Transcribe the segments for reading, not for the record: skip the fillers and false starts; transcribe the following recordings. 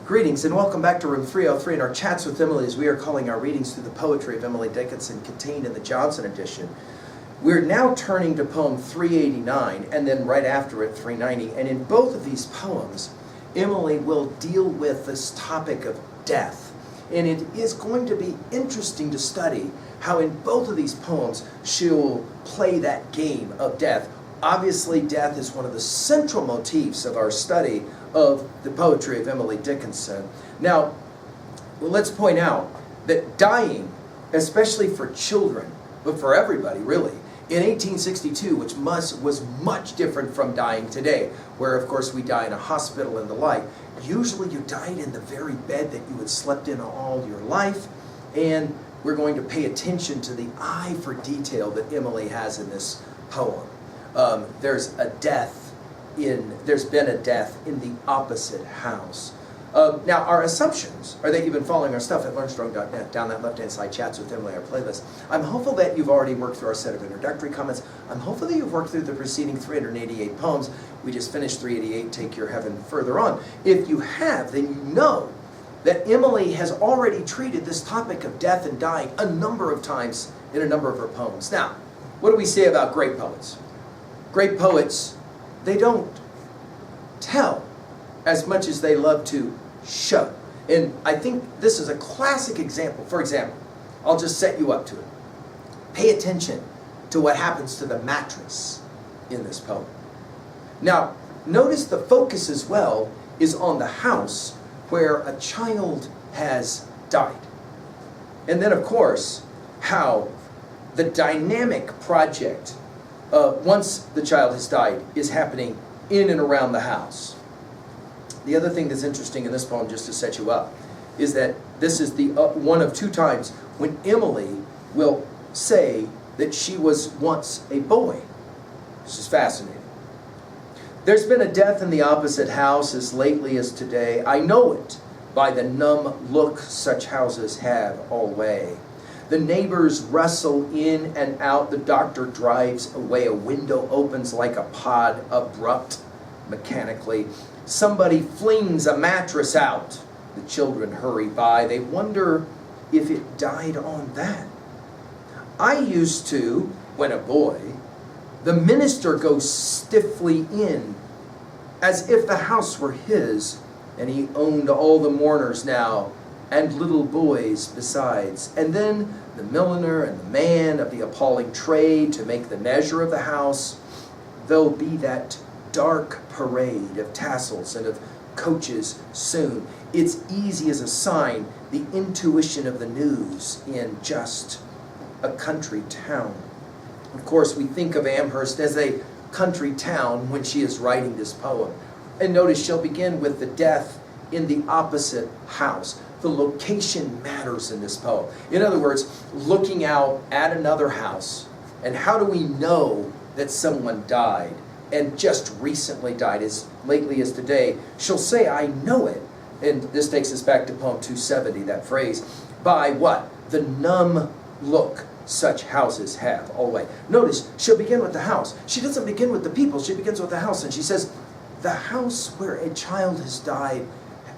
Greetings and welcome back to room 303 in our chats with Emily as we are calling our readings through the poetry of Emily Dickinson contained in the Johnson edition. We're now turning to poem 389 and then right after it 390, and in both of these poems Emily will deal with this topic of death, and it is going to be interesting to study how in both of these poems she'll play that game of death. Obviously, death is one of the central motifs of our study of the poetry of Emily Dickinson. Now, let's point out that dying, especially for children, but for everybody really, in 1862, which was much different from dying today, where of course we die in a hospital and the like. Usually you died in the very bed that you had slept in all your life, and we're going to pay attention to the eye for detail that Emily has in this poem. There's been a death in the opposite house. Now, our assumptions are that you've been following our stuff at learnstrong.net, down that left-hand side, Chats with Emily, our playlist. I'm hopeful that you've already worked through our set of introductory comments. I'm hopeful that you've worked through the preceding 388 poems. We just finished 388, Take Your Heaven further on. If you have, then you know that Emily has already treated this topic of death and dying a number of times in a number of her poems. Now, what do we say about great poets? Great poets, they don't tell as much as they love to show. And I think this is a classic example. For example, I'll just set you up to it. Pay attention to what happens to the mattress in this poem. Now, notice the focus as well is on the house where a child has died. And then, of course, how the dynamic project, once the child has died, is happening in and around the house. The other thing that's interesting in this poem, just to set you up, is that this is the one of two times when Emily will say that she was once a boy. This is fascinating. There's been a death in the opposite house as lately as today. I know it by the numb look such houses have alway. The neighbors wrestle in and out. The doctor drives away. A window opens like a pod, abrupt, mechanically. Somebody flings a mattress out. The children hurry by. They wonder if it died on that. I used to, when a boy, the minister goes stiffly in as if the house were his, and he owned all the mourners now, and little boys besides. And then the milliner and the man of the appalling trade to make the measure of the house. There'll be that dark parade of tassels and of coaches soon. It's easy as a sign, the intuition of the news in just a country town. Of course, we think of Amherst as a country town when she is writing this poem. And notice she'll begin with the death in the opposite house. The location matters in this poem. In other words, looking out at another house, and how do we know that someone died and just recently died, as lately as today? She'll say, I know it. And this takes us back to poem 270, that phrase, by what? The numb look such houses have always. Notice, she'll begin with the house. She doesn't begin with the people, she begins with the house, and she says, the house where a child has died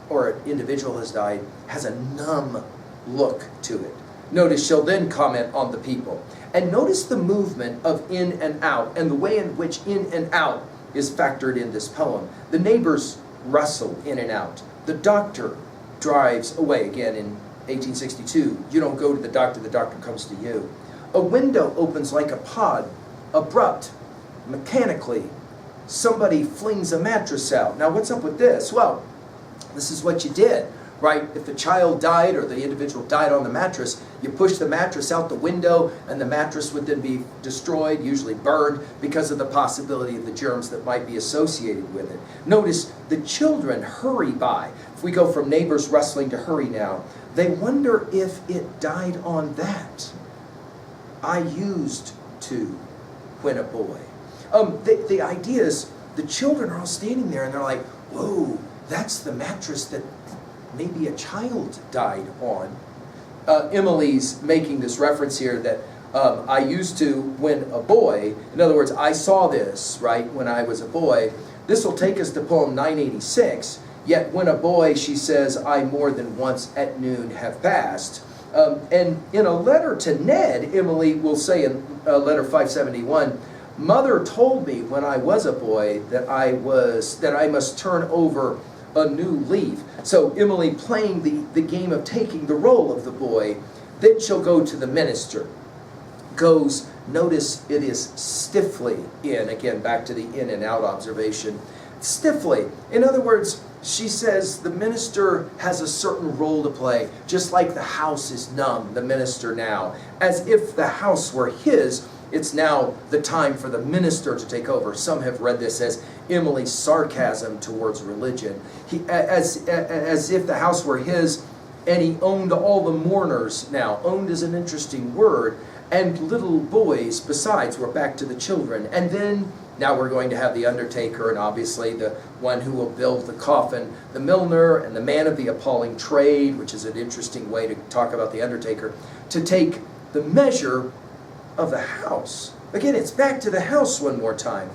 or an individual has died has a numb look to it. Notice she'll then comment on the people. And notice the movement of in and out and the way in which in and out is factored in this poem. The neighbors rustle in and out. The doctor drives away. Again, in 1862, you don't go to the doctor comes to you. A window opens like a pod, abrupt, mechanically. Somebody flings a mattress out. Now, what's up with this? Well, this is what you did, right? If the child died or the individual died on the mattress, you push the mattress out the window and the mattress would then be destroyed, usually burned, because of the possibility of the germs that might be associated with it. Notice the children hurry by. If we go from neighbors rustling to hurry now, they wonder if it died on that. I used to when a boy. The idea is the children are all standing there and they're like, whoa, that's the mattress that maybe a child died on. Emily's making this reference here that I used to when a boy. In other words, I saw this, right, when I was a boy. This will take us to poem 986. Yet when a boy, she says, I more than once at noon have passed. And in a letter to Ned, Emily will say in letter 571, Mother told me when I was a boy that I must turn over a new leaf. So Emily playing the game of taking the role of the boy. Then she'll go to the minister. Goes, notice it is stiffly in, again back to the in and out observation, stiffly. In other words, she says the minister has a certain role to play, just like the house is numb, the minister now. As if the house were his, it's now the time for the minister to take over. Some have read this as Emily's sarcasm towards religion. As if the house were his, and he owned all the mourners now. Owned is an interesting word. And little boys besides. We're back to the children. And then now we're going to have the undertaker, and obviously the one who will build the coffin, the milliner, and the man of the appalling trade, which is an interesting way to talk about the undertaker, to take the measure of the house. Again, it's back to the house one more time.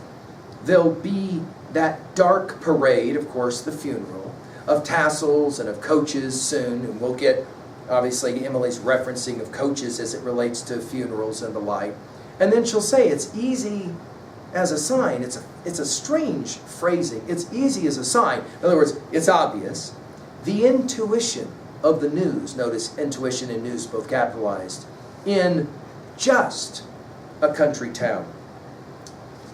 There'll be that dark parade, of course, the funeral, of tassels and of coaches soon, and we'll get, obviously, Emily's referencing of coaches as it relates to funerals and the like. And then she'll say, it's easy as a sign. It's a strange phrasing. It's easy as a sign. In other words, it's obvious. The intuition of the news, notice intuition and news both capitalized, in just a country town.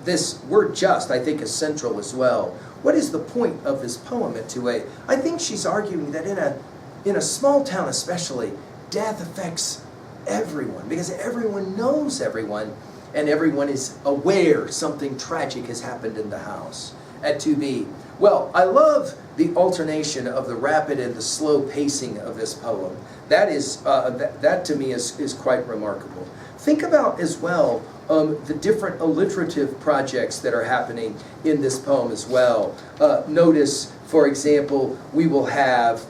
This word just, I think, is central as well. What is the point of this poem at 2a? I think she's arguing that in a small town especially, death affects everyone, because everyone knows everyone, and everyone is aware something tragic has happened in the house. At 2b, well, I love the alternation of the rapid and the slow pacing of this poem. That is, that to me is quite remarkable. Think about as well the different alliterative projects that are happening in this poem as well. Notice, for example, we will have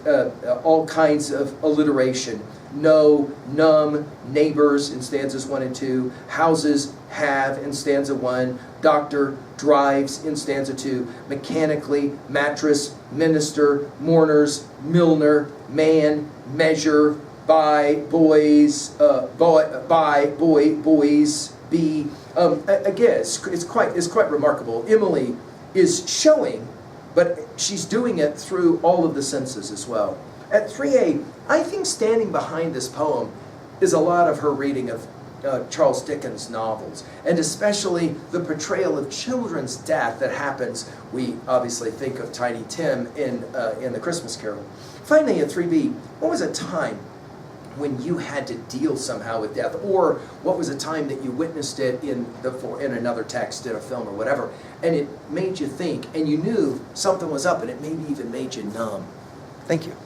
all kinds of alliteration. No, num, neighbors in stanzas 1 and 2, houses, have in stanza 1, doctor, drives in stanza 2, mechanically, mattress, minister, mourners, milliner, man, measure, by, boys, boys, be. Again, it's quite remarkable. Emily is showing, but she's doing it through all of the senses as well. At 3a, I think standing behind this poem is a lot of her reading of Charles Dickens' novels, and especially the portrayal of children's death that happens. We obviously think of Tiny Tim in The Christmas Carol. Finally, at 3b, what was a time when you had to deal somehow with death, or what was a time that you witnessed it in another text, in a film or whatever, and it made you think, and you knew something was up, and it maybe even made you numb? Thank you.